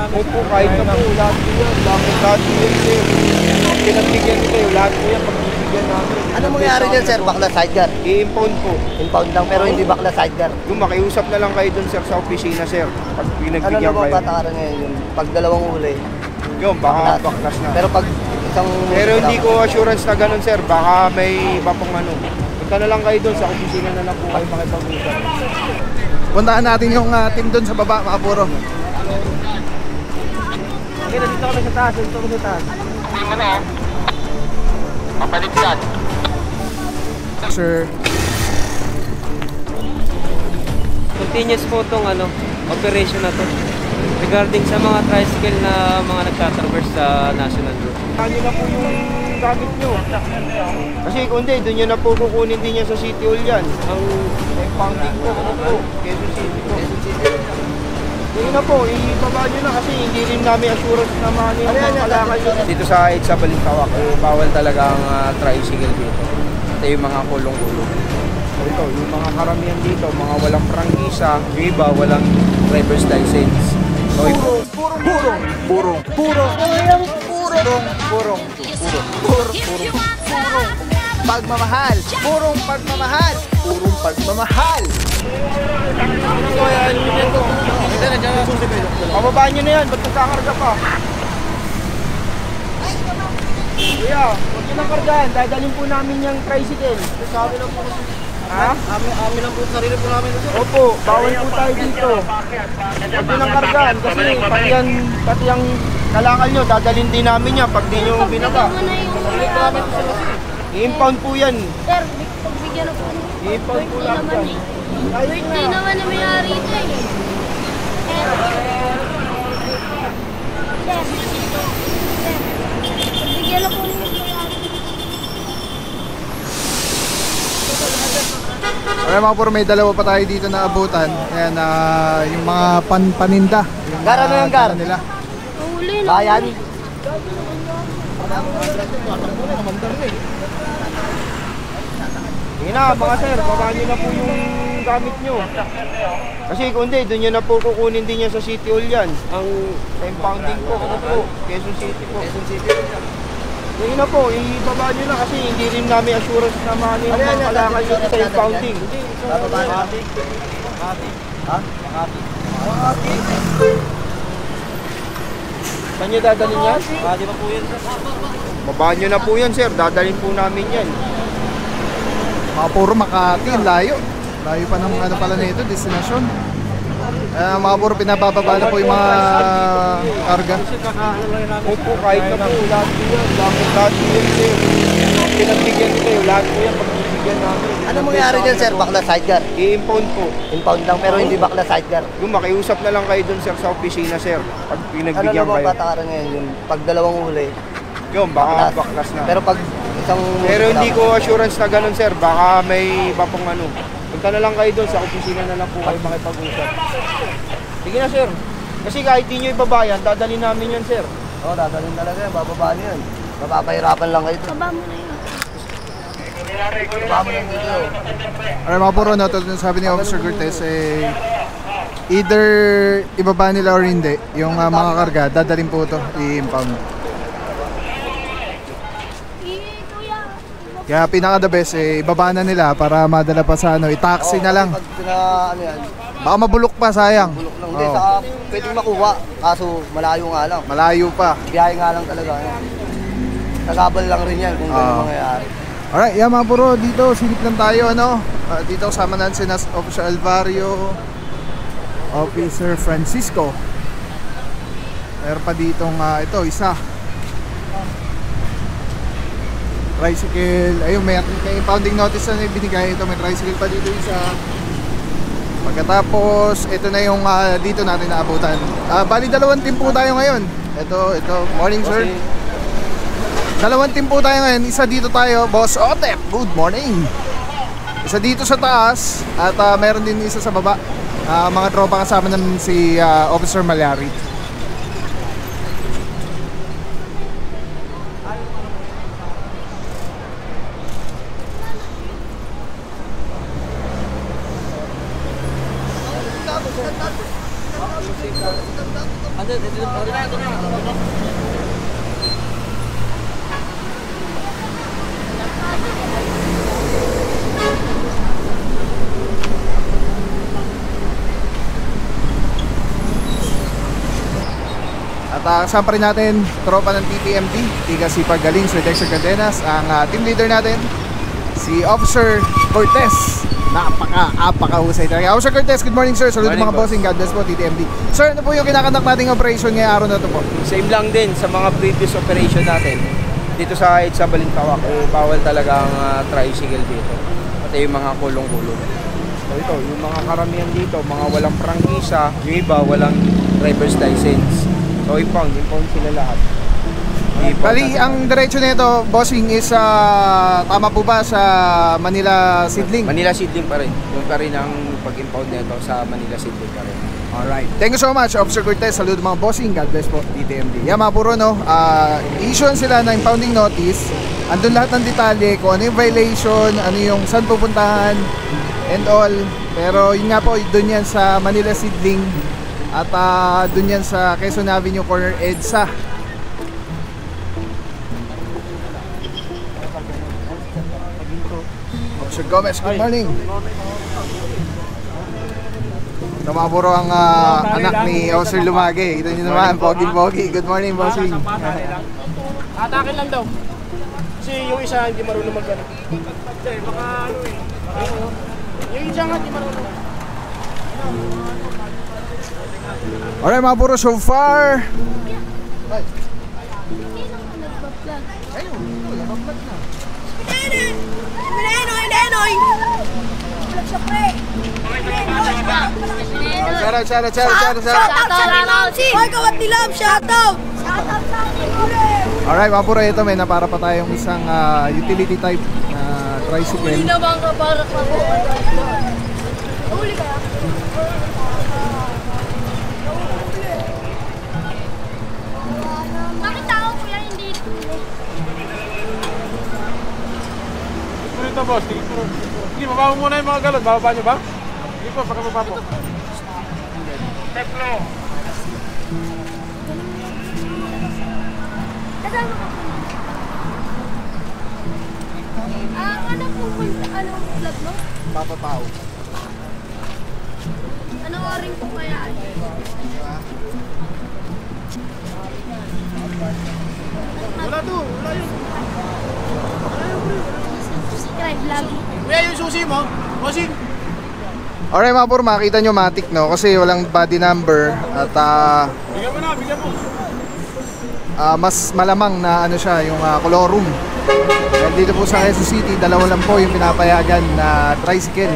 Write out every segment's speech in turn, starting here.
namin. Opo, kahit na po, lahat po yan. Lahat po yan, sir. Pinagbigyan ko kayo, lahat po yan, pagbibigyan namin. Ano mangyari dyan, sir? Bakla sidecar? I-impound po. Impound lang, pero hindi bakla sidecar. Yung makiusap na lang kayo dun, sir, sa opisina, sir. Pag Ano pinagbigyan naman kayo. patakaran ngayon yun? Pag dalawang huli, Yun, baka baklas na. pero pag isang... Pero hindi ko assurance na ganun, sir. Baka may iba pong ano. Punta na lang kayo dun, sa opisina na lang po kayo makipag-usap. Puntaan natin yung team doon sa baba, mga puro. Okay, nandito kami sa taas. Nandito kami sa taas. Papaligyan. Sir. Continuous po itong operation na to. Regarding sa mga tricycle na mga nagtatraverse sa National Road. Ano na po yung gamit nyo? Kasi kung hindi, doon nyo na po kukunin din yan sa City Hall yan. Ang impounding po, Quezon City po. Yun na po, ibaba nyo na kasi hindi rin namin assurance na mga kalakal nyo. Dito sa EDSA Balintawak, bawal talaga ang tricycle dito. Ito yung mga kulong-kulong. Ito, yung mga karamihan dito, mga walang prangkisa, yung iba walang driver's license. So, purong. Pagmamahal. Purong pagmamahal. Purong pagmamahal. Pababaan nyo na yan, ba't nagkakarga pa? Kuya, huwag nyo nang kargaan, dadalhin po namin yung tricycle. Sabi lang po kasi. Ha? Amin lang po, sarili po namin. Opo, bawal po tayo dito. Huwag nyo nang kargaan kasi pati yung kalakal nyo, dadalhin din namin yan pag di nyo binaba. I-impound po yan. Sir, pagbigyan na po. I-impound po lang yan. Birthday naman na may-ari ito eh. Sir, pagbigyan na po ninyo may-ari. Okay, mga puro, may dalawa pa tayo dito na abutan. Ayan, yung mga paninda. Gar, ano yung gar? Nila. Mahuli na. Bayan. Sige na, mga sir, babaan nyo na po yung gamit nyo. Kasi kung hindi, doon nyo na po kukunin din yan sa City Hall yan. Ang impounding po, Quezon City po. Sige na po, ibaba nyo na kasi hindi rin namin assurance na mga kalakal nyo sa impounding. Saan nyo dadalhin yan? Di ba po yun? Babaan nyo na po yan, sir. Dadalhin po namin yan. Mga puro Makati, layo. Layo pa ng pala na ito, destinasyon. Mga puro, pinabababa na po yung mga karga. Opo, kahit na po, lahat po yan. Lahat po yan, sir. Pinagbigyan ko kayo, lahat po yan, pagbibigyan namin. Ano mangyari dyan, sir? Bakla sidecar? I-impound po. Impound lang, pero hindi bakla sidecar. Yung makiusap na lang kayo dun, sir, sa opisina, sir. Pag Ano pinagbigyan naman kayo. patakaran ngayon yun? Pag dalawang huli, Yun, baka baklas na. pero pag isang... Pero hindi ko assurance na ganun, sir. Baka may iba pong ano. Punta na lang kayo dun, sa opisina na lang po kayo makipag-usap. Sige na, sir. Kasi kahit di nyo ibabayan, dadalhin namin yan, sir. Oo, dadalhin talaga yan, bababaan yun. Mapapahirapan lang kayo. Baba mo na yun. Bababa mo lang dito. Alright, mga puro, no, tulad ng sabi ni Officer Cortez, either ibaba nila or hindi, yung mga karga, dadalhin po ito, i-impound. Kuya. Kaya pinaka the best, ibaba na nila para madala pa sa i-taxi na lang. Pag ano yan, Baka mabulok pa, sayang. bulok lang. Hindi, Oo. saka pwedeng makuha. Kaso malayo nga lang. Malayo pa. Biyahe nga lang talaga. Nagabal lang rin yan kung gano'n mangyayari. Alright, yeah, mga puro, dito, silip lang tayo, dito kasama natin si Officer Alvario, Officer Francisco. Meron pa ditong, ito, isa. Tricycle, ayun, may impounding notice na binigay. Ito, may tricycle pa dito isa. Pagkatapos, ito na yung dito natin naabutan. Bali, dalawang team po tayo ngayon. Ito, morning sir. Dalawang team po tayo ngayon. Isa dito tayo, Boss Otep. Good morning. Isa dito sa taas at meron din isa sa baba. Mga tropa kasama namin si Officer Malyari. At kasama rin natin tropa ng TPMD, Tiga Sipag Galing, Sir Dexter Cadenas, ang team leader natin, si Officer Cortez. Napakahusay talaga. Officer Cortez, good morning sir. Saludo Morning, mga boss. bossing, God bless po TTMD. Sir, ano po yung kinakandak nating operation ngayong araw na ito po? Same lang din sa mga previous operation natin. Dito sa EDSA Balintawak, bawal talaga ang tricycle dito. Pati yung mga kulong-kulong. So ito, yung mga karamihan dito, mga walang prangkisa, yung iba walang driver's license. So impound sila lahat. Bali, ang diretso nito, bossing, is tama po ba sa Manila Seedling? Manila Seedling pa rin. Yung pa rin ang pag-impound nito sa Manila Seedling pa rin. Alright. Thank you so much, Officer Cortez. Saludo mga bossing. God bless po, DTMD. Yan mga puro, no? I-issue sila ng impounding notice. Andun lahat ng detalye, kung ano yung violation, ano yung saan pupuntahan, and all. Pero yun nga po, dun yan sa Manila Seedling. At dun yan sa Quezon Avenue Corner EDSA. Officer Gomez, good morning. Tumapuro ang anak ni Officer Lumage. Ito nyo naman, pogi-pogi. Good morning, bossing. Atakin lang daw. Kasi yung isa hindi marunong mag-ano. Baka ano eh. Yung isa nga hindi marunong. Alright mga puro, so far. Alright mga puro, ito may napara pa tayong isang utility type na tricycle. Huli naman ka para ka po. Huli kaya? Bakit tao ko yan hindi huli? Ito boss, sige, bababa muna yung mga galon. Bababa nyo ba? Sige po, pagkababa po. Teplo. Kasama ka po. Ano pupunta? Anong vlog mo? Papa Pao. Anong oring po kaya? Wala to, wala yun. Subscribe lagi. Kuya, yung susi mo, bossing. Alright mga puro, makita nyo matic, no? Kasi walang body number. At Bigyan mo na, bigyan mo. mas malamang na ano siya, yung colorum. Dahil dito po sa Quezon City, dalawa lang po yung pinapayagan na tricycle.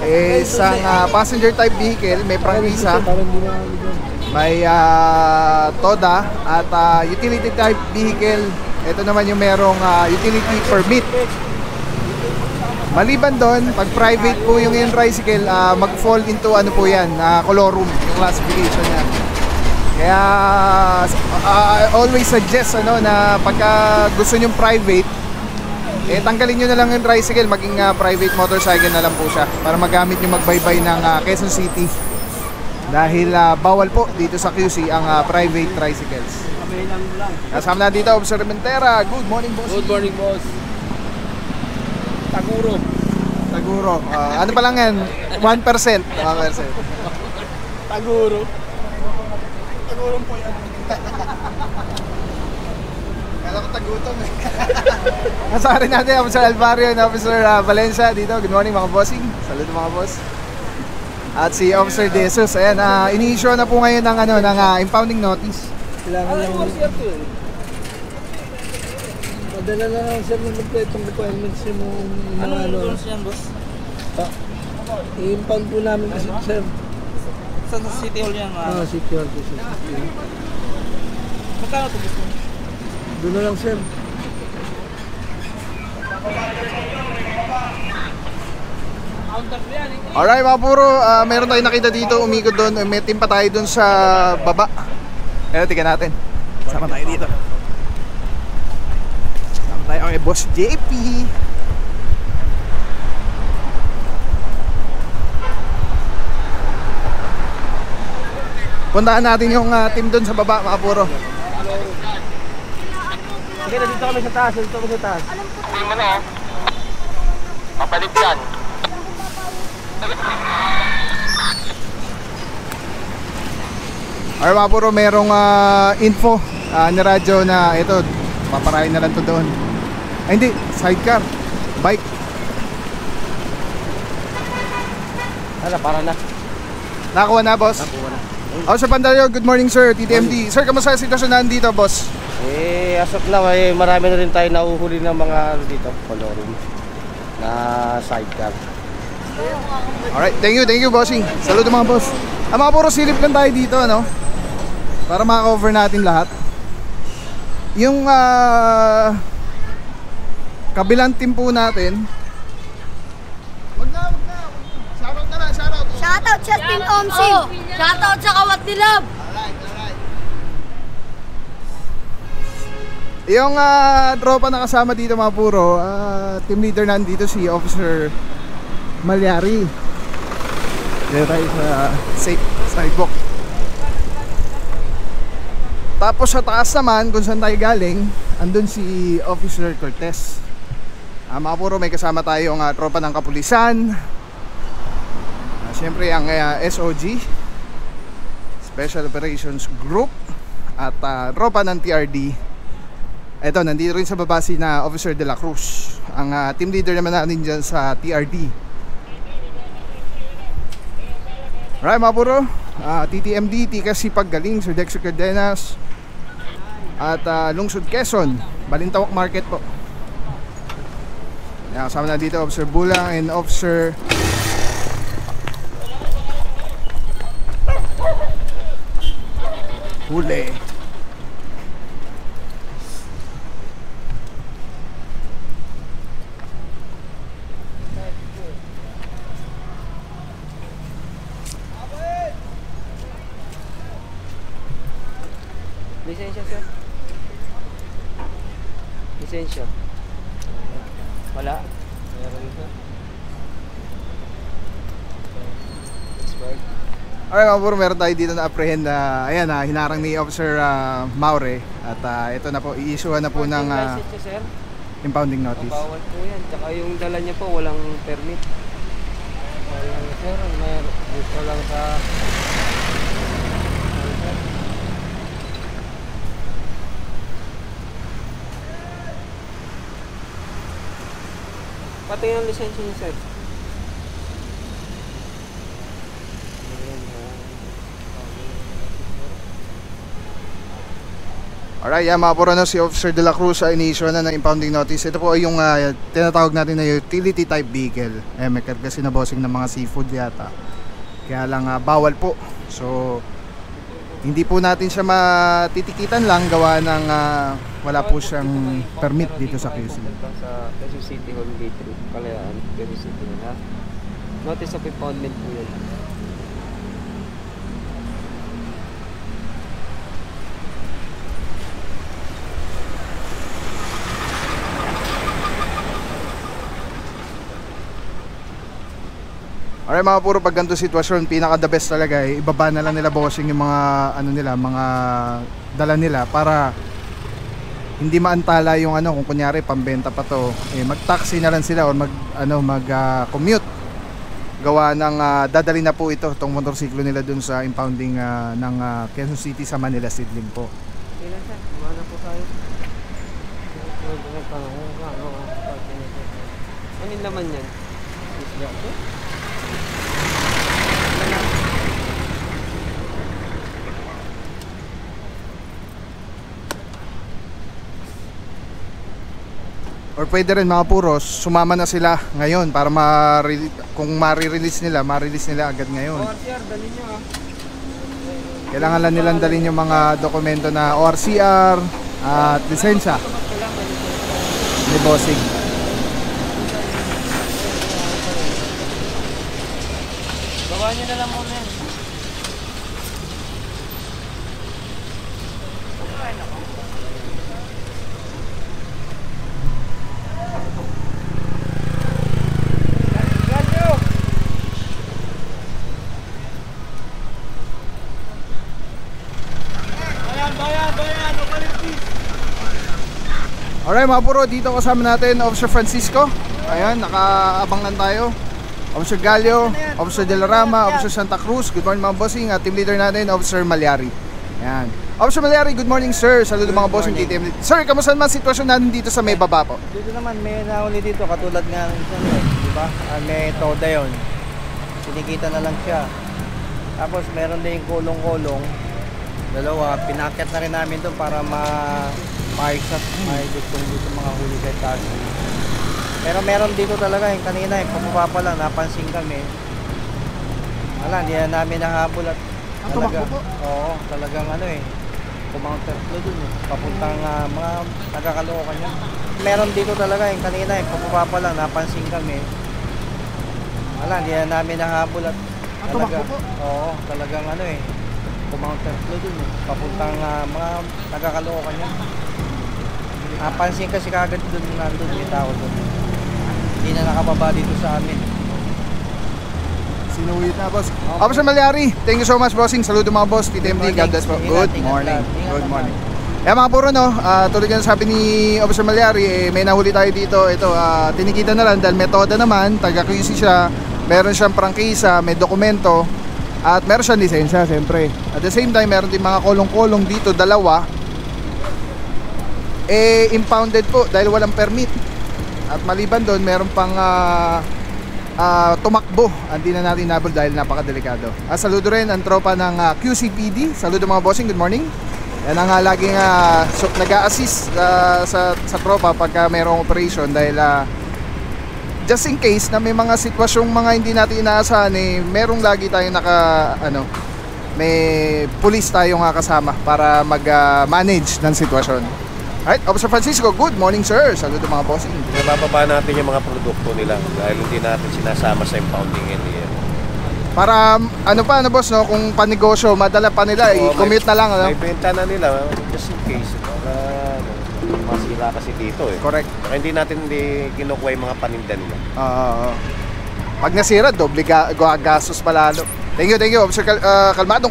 Isang passenger type vehicle, may prangkisa, may TODA, at utility type vehicle. Ito naman yung merong utility permit. Maliban doon, pag private po yung tricycle, mag-fall into ano po yan, colorum, yung classification niya. Kaya always suggest ano na pagka gusto niyo private, tanggalin niyo na lang yung tricycle, maging private motorcycle na lang po siya para magamit niyo magbaybay ng Quezon City. Dahil bawal po dito sa QC ang private tricycles. Kasama na dito, Officer Mentera. Good morning, boss. Good morning, boss. Taguro. Taguro. Ano pa lang yan? 1%. 1%. Taguro. Taguro po yan. Kala ko tagutom eh. Kasama rin natin, Officer Alvario and Officer Valencia dito. Good morning mga bossing. Saludo mga boss. At si Officer De Jesus. Ayan, ini-issue na po ngayon ng, ng impounding notice. Kailangan lang madala na lang sir ng kompletong requirements yung mga ano. Yan, boss? I-impound po namin kasi sir. Sa City Hall yan? City Hall po sir. Magkano ito gusto? Doon na lang sir. Alright mga puro, meron tayong nakita dito, umikot doon. May team pa tayo doon sa baba. Pero tingnan natin. Sama tayo dito. Sama tayo kay Boss JP. Puntahan natin yung team doon sa baba, mga puro. Sige, dito kami sa taas. Dito kami sa taas. Hindi mo na. Papalit yan. Or mga puro, merong info ni radyo na ito, paparahin na lang to doon. Ay hindi, sidecar, bike. Hala, para na. Nakakuha na, boss? Nakuha na. Sir Pandario, good morning sir, TTMD. Sir, kamusta ang sitwasyon na dito, boss? As of now, marami na rin tayo nauhuli ng mga dito, coloring na sidecar. Alright, thank you bossing. Saludo mga boss. Mga puro silip lang tayo dito, ano? Para maka-cover natin lahat. Yung kabilang team po natin. Wag na. Shoutout na lang, shoutout. Shoutout sa Team Omsim. Shoutout sa Kawat Dilab. Alright. Yung tropa na kasama dito mga puro, team leader nandito si Officer Malyari. Dito tayo sa sidewalk. Tapos sa taas naman, kung saan tayo galing, andun si Officer Cortez. Mga puro, may kasama tayong tropa ng kapulisan. Siyempre ang SOG, Special Operations Group, at tropa ng TRD. Eto, nandito rin sa baba si na Officer De La Cruz, ang team leader naman natin dyan sa TRD. Alright mga puro, TTMD, Tikasi Paggaling, Sir Dexter Cardenas, at Lungsod Quezon, Balintawak Market po. Kasama na dito Officer Bulang and Officer Huli. Lisensya, sir? Lisensya? Wala? Meron dito? Expired? Alright mga puro, meron tayo dito na apprehend na hinarang ni Officer Maure. At ito na po, i-issuean na po ng Lisensya, sir? impounding notice. Bawal po yan. Tsaka yung dala niya po, walang permit. Walang, sir. Meron. Dito lang sa... Pati yung lisensya niya, sir. Alright, mga puro, si Officer De La Cruz ay ini-issue na ng impounding notice. Ito po ay yung tinatawag natin na utility type vehicle. May kasi na bossing ng mga seafood yata. Kaya lang bawal po. So hindi po natin siya matitikitan lang gawa ng wala po siyang permit dito sa QC. Sa Quezon City Hall Gate 3, Kalayaan, Quezon City na. Notice of impoundment po yun. Alright mga puro, pag ganito sitwasyon, pinaka the best talaga ibaba na lang nila bossing yung mga mga dala nila para hindi maantala yung kung kunyari pambenta pa to, mag-taxi na lang sila or commute. Gawa ng dadali na po itong motorsiklo nila dun sa impounding ng Quezon City sa Manila Sidling po. Okay lang, sir. Kumana po tayo. Ano yung laman yan? Isla ito? Or pwede rin mga puros, sumama na sila ngayon para kung ma-release nila agad ngayon. ORCR, dalhin nyo Kailangan lang nilang dalhin yung mga dokumento na ORCR at lisensya ni bossing. Gawa nyo na lang muna yan. Alright mga puro, dito kasama natin Officer Francisco. Ayan, nakaabang lang tayo. Officer Gallo, Officer De La Rama, Officer Santa Cruz. Good morning mga bossing. At team leader natin, Officer Malyari. Ayan. Officer Malyari, good morning sir. Saludo mga bossing dito. Sir, kamusta naman sitwasyon natin dito sa may baba po? Dito naman, may nahuli dito, katulad nga ng isa nyo, di ba? May toda yun. Sinikita na lang siya. Tapos meron din yung kulong-kulong. Dalawa, pinakyat na rin namin doon para maayos at maayos dito mga huli kahit taas. Pero meron dito talaga, yung kanina, yung pababa pa lang, napansin kami. Wala, hindi na namin nahabol at talaga. Oo, talagang kumounterflow dun eh. Papuntang mga nagkakalokan yan. Meron dito talaga, yung kanina, yung pababa pa lang, napansin kami. Wala, hindi na namin nahabol at talaga. Oo, talagang kumounterflow dun eh. Papuntang mga nagkakalokan yan. Napansin kasi kagad dun, nandun yung tao dun. Hindi na nakababa dito sa amin. Sinuwit na boss. Officer Malyari, thank you so much bossing. Saludo mga boss, TTMD, God bless po. Good morning. Good morning. Eh mga puro no, tulad yan sabi ni Officer Malyari, may nahuli tayo dito. Ito, tinikita na lang dahil metoda naman, taga-QC siya, meron siyang prangkisa, may dokumento, at meron siyang lisensya siyempre. At the same time, meron din mga kolong-kolong dito, dalawa, impounded po dahil walang permit. At maliban doon, meron pang tumakbo. Hindi na natin nabol dahil napakadelikado. Saludo rin ang tropa ng QCPD. Saludo mga bossing, good morning. Yan ang laging nag-a-assist sa tropa pagka mayroong operation dahil just in case na may mga sitwasyong mga hindi natin inaasahan, merong lagi tayong may police tayong kasama para mag-manage ng sitwasyon. Alright, Officer Francisco, good morning sir. Saludo mga bossing. Nabababa natin yung mga produkto nila dahil hindi natin sinasama sa impounding area. Para boss no, kung panegosyo, madala pa nila, i-commute na lang. May benta na nila just in case. Para masira kasi dito eh. Correct. Saka hindi natin kinukuha yung mga paninda nila. Pag nasira, doble gastos palalo. Thank you, Officer kalmado,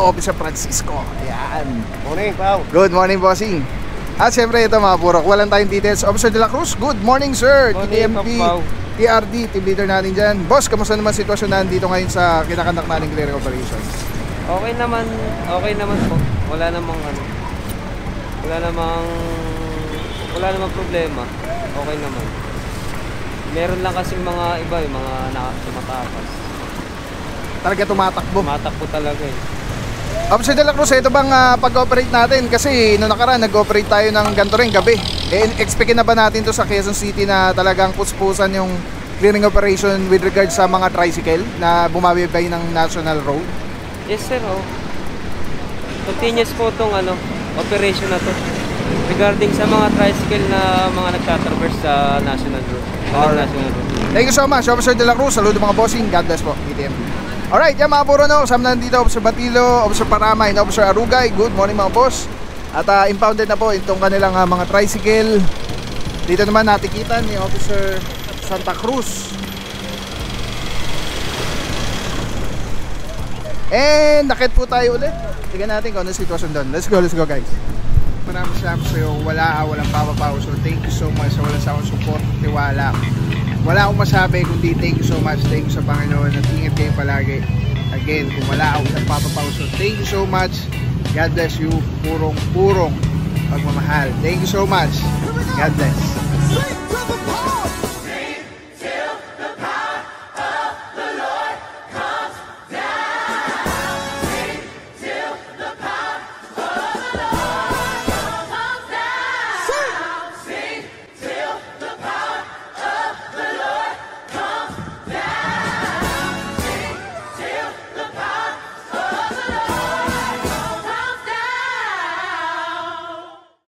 Officer Francisco. Ayan. Morning, Pao. Good morning, bossing. At syempre ito mga purok, walang tayong details. Officer De La Cruz, good morning sir. TTMP, TRD, team leader natin dyan. Boss, kamusta naman sitwasyon natin dito ngayon sa kinakandak natin clearing operation? Okay naman po. Wala namang problema. Okay naman. Meron lang kasing mga iba, yung mga tumatakas. Talaga tumatakbo? Tumatakbo talaga eh. Officer De La Cruz, ito bang pag-operate natin? Kasi noong nakaraan, nag-operate tayo ng ganito rin gabi. Expectin na ba natin to sa Quezon City na talagang puspusan yung clearing operation with regards sa mga tricycle na bumabiyahe ng national road? Yes sir, continuous po itong operation na to regarding sa mga tricycle na mga nagtatraverse sa national road. National road. Thank you so much, Officer De La Cruz. Saludo mga bossing. God bless po, TTMP. Alright, yan mga puro no, kasama na dito Officer Batilo, Officer Parama, and Officer Arugay. Good morning mga boss. At impounded na po itong kanilang mga tricycle. Dito naman natikitan ni Officer Santa Cruz. And nakit po tayo ulit. Tingnan natin kung ano sitwasyon doon. Let's go guys. Maraming salamat sa iyo. Walang papapaw. So thank you so much sa walang sawang support, tiwala. Wala akong masabi kundi thank you so much. Thank you sa Panginoon at ingat kayo palagi. Again, kung wala akong nagpapapaw, so thank you so much. God bless you. Purong pagmamahal. Thank you so much. God bless.